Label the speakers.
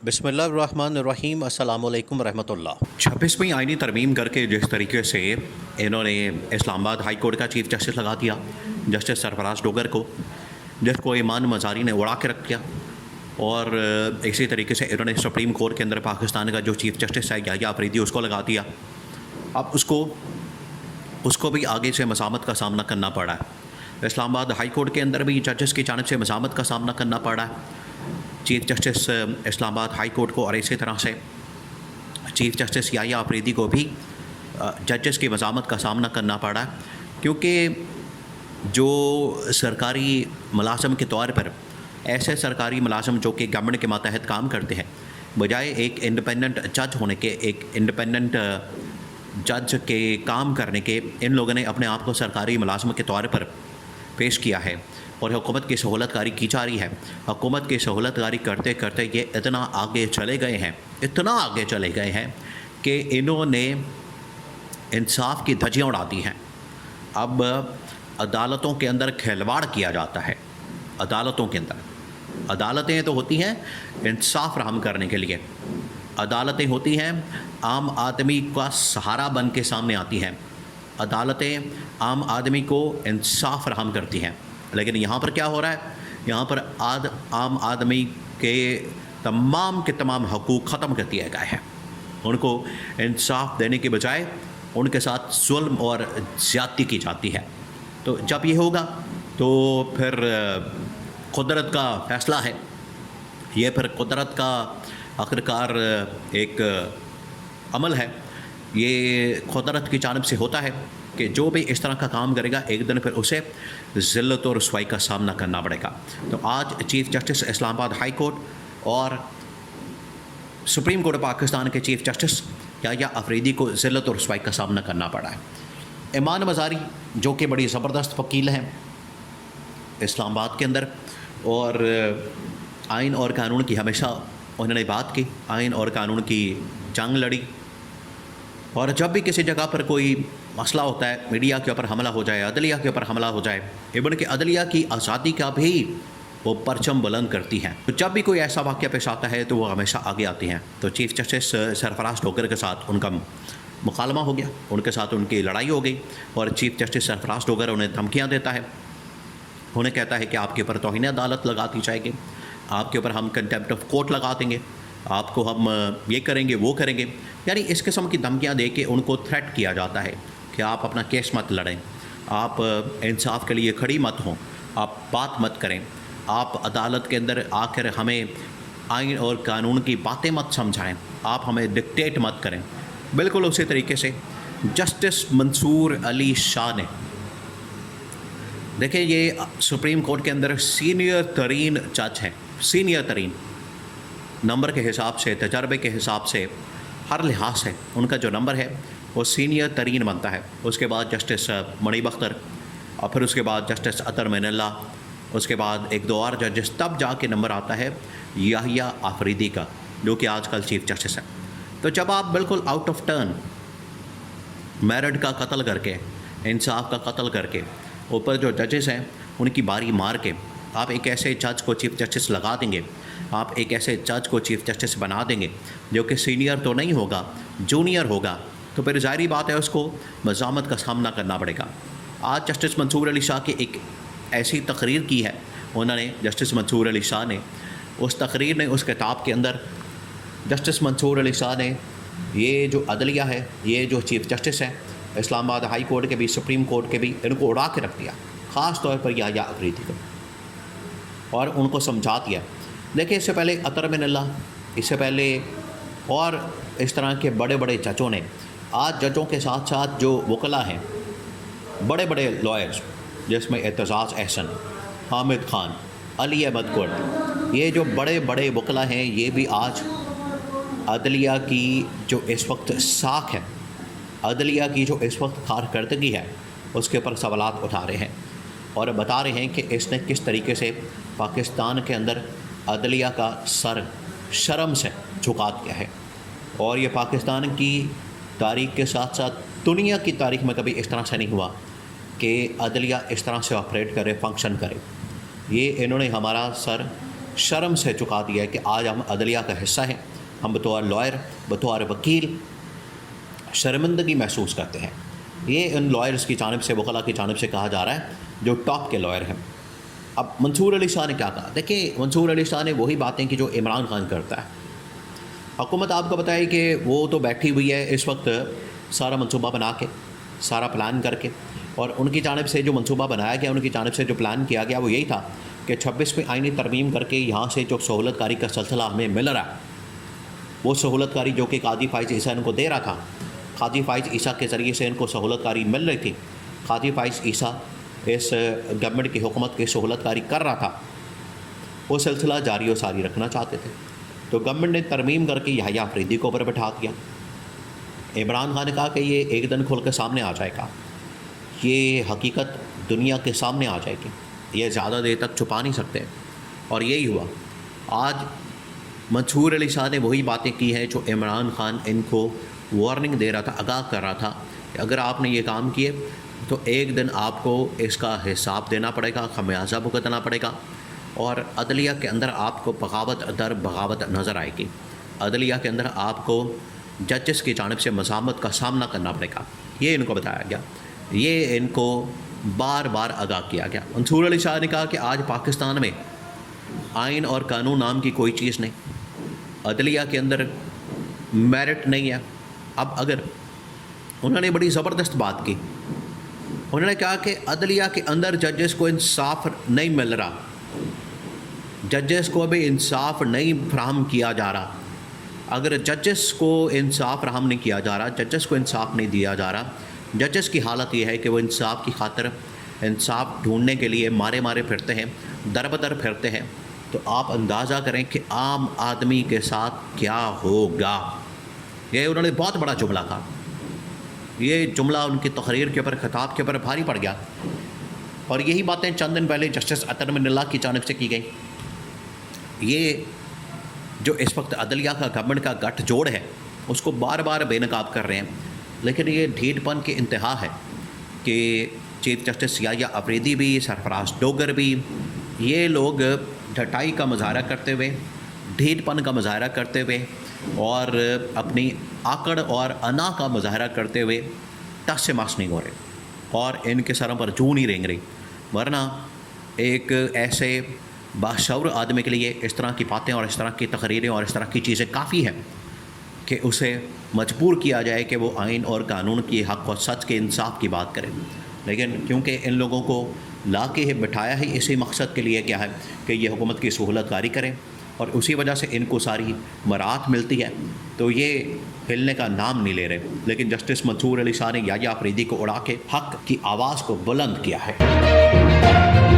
Speaker 1: بسم اللہ الرحمن الرحیم، السلام علیکم ورحمۃ اللہ۔
Speaker 2: 26ویں آئینی ترمیم کر کے جس طریقے سے انہوں نے اسلام آباد ہائی کورٹ کا چیف جسٹس لگا دیا جسٹس سرفراز ڈوگر کو، جس کو ایمان مزاری نے اڑا کے رکھ دیا، اور اسی طریقے سے انہوں نے سپریم کورٹ کے اندر پاکستان کا جو چیف جسٹس ہے یحییٰ آفریدی اس کو لگا دیا۔ اب اس کو بھی آگے سے مزاحمت کا سامنا کرنا پڑا ہے۔ اسلام آباد ہائی کورٹ کے اندر بھی ججز کی جانب سے مزاحمت کا سامنا کرنا پڑا ہے چیف جسٹس اسلام آباد ہائی کورٹ کو، اور اسی طرح سے چیف جسٹس یحییٰ آفریدی کو بھی ججز کی مزاحمت کا سامنا کرنا پڑا ہے، کیونکہ جو سرکاری ملازم کے طور پر ایسے سرکاری ملازم جو کہ گورنمنٹ کے ماتحت کام کرتے ہیں، بجائے ایک انڈیپینڈنٹ جج ہونے کے، ایک انڈیپینڈنٹ جج کے کام کرنے کے، ان لوگوں نے اپنے آپ کو سرکاری ملازم کے طور پر پیش کیا ہے اور حکومت کی سہولت کاری کی جا رہی ہے۔ حکومت کی سہولت کاری کرتے کرتے یہ اتنا آگے چلے گئے ہیں کہ انہوں نے انصاف کی دھجیاں اڑا دی ہیں۔ اب عدالتوں کے اندر کھلواڑ کیا جاتا ہے۔ عدالتوں کے اندر عدالتیں تو ہوتی ہیں انصاف فراہم کرنے کے لیے، عدالتیں ہوتی ہیں عام آدمی کا سہارا بن کے سامنے آتی ہیں، عدالتیں عام آدمی کو انصاف فراہم کرتی ہیں، لیکن یہاں پر کیا ہو رہا ہے؟ یہاں پر عام آدمی کے تمام حقوق ختم کر دیے گئے ہیں۔ ان کو انصاف دینے کے بجائے ان کے ساتھ ظلم اور زیادتی کی جاتی ہے۔ تو جب یہ ہوگا تو پھر قدرت کا فیصلہ ہے، یہ پھر قدرت کا آخرکار ایک عمل ہے، یہ قدرت کی جانب سے ہوتا ہے کہ جو بھی اس طرح کا کام کرے گا ایک دن پھر اسے ذلت اور رسوائی کا سامنا کرنا پڑے گا۔ تو آج چیف جسٹس اسلام آباد ہائی کورٹ اور سپریم کورٹ پاکستان کے چیف جسٹس یحییٰ آفریدی کو ذلت اور رسوائی کا سامنا کرنا پڑا ہے۔ ایمان مزاری جو کہ بڑی زبردست وکیل ہیں اسلام آباد کے اندر، اور آئین اور قانون کی ہمیشہ انہوں نے بات کی، آئین اور قانون کی جنگ لڑی، اور جب بھی کسی جگہ پر کوئی مسئلہ ہوتا ہے، میڈیا کے اوپر حملہ ہو جائے، عدلیہ کے اوپر حملہ ہو جائے، ایون کہ عدلیہ کی آزادی کا بھی وہ پرچم بلند کرتی ہیں، تو جب بھی کوئی ایسا واقعہ پیش آتا ہے تو وہ ہمیشہ آگے آتی ہیں۔ تو چیف جسٹس سرفراز ڈوگر کے ساتھ ان کا مکالمہ ہو گیا، ان کے ساتھ ان کی لڑائی ہو گئی، اور چیف جسٹس سرفراز ڈوگر انہیں دھمکیاں دیتا ہے، انہیں کہتا ہے کہ آپ کے اوپر توہین عدالت لگا دی جائے گی، آپ کے اوپر ہم کنٹیمپٹ آف کورٹ لگا دیں گے، آپ کو ہم یہ کریں گے وہ کریں گے، یعنی اس قسم کی دھمکیاں دے کے ان کو تھریٹ کیا جاتا ہے کہ آپ اپنا کیس مت لڑیں، آپ انصاف کے لیے کھڑی مت ہوں، آپ بات مت کریں، آپ عدالت کے اندر آ کر ہمیں آئین اور قانون کی باتیں مت سمجھائیں، آپ ہمیں ڈکٹیٹ مت کریں۔ بالکل اسی طریقے سے جسٹس منصور علی شاہ نے، دیکھیں یہ سپریم کورٹ کے اندر سینئر ترین جج ہیں، سینئر ترین نمبر کے حساب سے، تجربے کے حساب سے، ہر لحاظ سے ان کا جو نمبر ہے وہ سینئر ترین بنتا ہے۔ اس کے بعد جسٹس منی بختر، اور پھر اس کے بعد جسٹس اطہر معین اللہ، اس کے بعد ایک دو اور ججز، تب جا کے نمبر آتا ہے یحییٰ آفریدی کا، جو کہ آج کل چیف جسٹس ہے۔ تو جب آپ بالکل آؤٹ آف ٹرن میرٹ کا قتل کر کے، انصاف کا قتل کر کے، اوپر جو ججز ہیں ان کی باری مار کے آپ ایک ایسے جج کو چیف جسٹس لگا دیں گے، آپ ایک ایسے جج کو چیف جسٹس بنا دیں گے جو کہ سینئر تو نہیں ہوگا، جونیئر ہوگا، تو پھر ظاہری بات ہے اس کو مزاحمت کا سامنا کرنا پڑے گا۔ آج جسٹس منصور علی شاہ کی ایک ایسی تقریر کی ہے انہوں نے، جسٹس منصور علی شاہ نے، اس تقریر نے، اس کتاب کے اندر جسٹس منصور علی شاہ نے یہ جو عدلیہ ہے، یہ جو چیف جسٹس ہیں اسلام آباد ہائی کورٹ کے بھی، سپریم کورٹ کے بھی، ان کو اڑا کے رکھ دیا، خاص طور پر یحییٰ آفریدی کو، اور ان کو سمجھا دیا۔ دیکھیں اس سے پہلے اطہر معین اللہ، اس سے پہلے اور اس طرح کے بڑے بڑے ججوں نے، آج ججوں کے ساتھ ساتھ جو وکلا ہیں، بڑے بڑے لائرز، جس میں اعتزاز احسن، حامد خان، علی احمد کرد، یہ جو بڑے بڑے وکلا ہیں، یہ بھی آج عدلیہ کی جو اس وقت ساکھ ہے، عدلیہ کی جو اس وقت کارکردگی ہے، اس کے اوپر سوالات اٹھا رہے ہیں اور بتا رہے ہیں کہ اس نے کس طریقے سے پاکستان کے اندر عدلیہ کا سر شرم سے جھکا دیا ہے، اور یہ پاکستان کی تاریخ کے ساتھ ساتھ دنیا کی تاریخ میں کبھی اس طرح سے نہیں ہوا کہ عدلیہ اس طرح سے آپریٹ کرے، فنکشن کرے۔ یہ انہوں نے ہمارا سر شرم سے چکا دیا ہے کہ آج ہم عدلیہ کا حصہ ہیں. ہم بطور لائر، بطور وکیل شرمندگی محسوس کرتے ہیں. یہ ان لائرز کی جانب سے، وکلاء کی جانب سے کہا جا رہا ہے جو ٹاپ کے لائر ہیں. اب منصور علی شاہ نے کیا کہا؟ دیکھیں، منصور علی شاہ نے وہی باتیں کی جو عمران خان کرتا ہے. حکومت آپ کو بتائے کہ وہ تو بیٹھی ہوئی ہے اس وقت سارا منصوبہ بنا کے، سارا پلان کر کے، اور ان کی جانب سے جو منصوبہ بنایا گیا، ان کی جانب سے جو پلان کیا گیا وہ یہی تھا کہ 26ویں آئینی ترمیم کر کے یہاں سے جو سہولت کاری کا سلسلہ ہمیں مل رہا ہے، وہ سہولت کاری جو کہ قاضی فائز عیسیٰ ان کو دے رہا تھا، قاضی فائز عیسیٰ کے ذریعے سے ان کو سہولت کاری مل رہی تھی، قاضی فائز عیسیٰ اس گورنمنٹ کی حکومت کی سہولت کاری کر رہا تھا، وہ سلسلہ جاری و ساری رکھنا چاہتے تھے. تو گورنمنٹ نے ترمیم کر کے یحییٰ آفریدی کو اوپر بٹھا دیا. عمران خان نے کہا کہ یہ ایک دن کھل کے سامنے آ جائے گا، یہ حقیقت دنیا کے سامنے آ جائے گی، یہ زیادہ دیر تک چھپا نہیں سکتے. اور یہی ہوا. آج منصور علی شاہ نے وہی باتیں کی ہیں جو عمران خان ان کو وارننگ دے رہا تھا، آگاہ کر رہا تھا کہ اگر آپ نے یہ کام کیے تو ایک دن آپ کو اس کا حساب دینا پڑے گا، خمیازہ بھگتنا پڑے گا، اور عدلیہ کے اندر آپ کو بغاوت در بغاوت نظر آئے گی. عدلیہ کے اندر آپ کو ججز کی جانب سے مزاحمت کا سامنا کرنا پڑے گا. یہ ان کو بتایا گیا، یہ ان کو بار بار آگاہ کیا گیا. منصور علی شاہ نے کہا کہ آج پاکستان میں آئین اور قانون نام کی کوئی چیز نہیں، عدلیہ کے اندر میرٹ نہیں ہے. اب اگر انہوں نے بڑی زبردست بات کی، انہوں نے کہا کہ عدلیہ کے اندر ججز کو انصاف نہیں مل رہا، ججز کو ابھی انصاف نہیں فراہم کیا جا رہا. اگر ججز کو انصاف فراہم نہیں کیا جا رہا، ججز کو انصاف نہیں دیا جا رہا، ججز کی حالت یہ ہے کہ وہ انصاف کی خاطر انصاف ڈھونڈنے کے لیے مارے مارے پھرتے ہیں، در بدر پھرتے ہیں، تو آپ اندازہ کریں کہ عام آدمی کے ساتھ کیا ہوگا. یہ انہوں نے بہت بڑا جملہ کہا. یہ جملہ ان کی تقریر کے اوپر، خطاب کے اوپر بھاری پڑ گیا. اور یہی باتیں چند دن پہلے جسٹس عطر من اللہ کی جانب سے کی گئی. یہ جو اس وقت عدلیہ کا گورنمنٹ کا گٹھ جوڑ ہے اس کو بار بار بے نقاب کر رہے ہیں. لیکن یہ ڈھیٹ پن کی انتہا ہے کہ چیف جسٹس یحییٰ آفریدی بھی، سرفراز ڈوگر بھی، یہ لوگ ڈھٹائی کا مظاہرہ کرتے ہوئے، ڈھیٹ پن کا مظاہرہ کرتے ہوئے اور اپنی آکڑ اور انا کا مظاہرہ کرتے ہوئے ٹس سے مس نہیں ہو رہے اور ان کے سروں پر جوں نہیں رینگ رہی. ورنہ ایک ایسے باشعور آدمی کے لیے اس طرح کی باتیں اور اس طرح کی تقریریں اور اس طرح کی چیزیں کافی ہیں کہ اسے مجبور کیا جائے کہ وہ آئین اور قانون کی حق و سچ کے انصاف کی بات کرے. لیکن کیونکہ ان لوگوں کو لا کے بٹھایا ہی اسی مقصد کے لیے کیا ہے کہ یہ حکومت کی سہولت کاری کریں، اور اسی وجہ سے ان کو ساری مراعات ملتی ہے، تو یہ ہلنے کا نام نہیں لے رہے. لیکن جسٹس منصور علی شاہ نے یحییٰ آفریدی کو اڑا کے حق کی آواز کو بلند کیا ہے.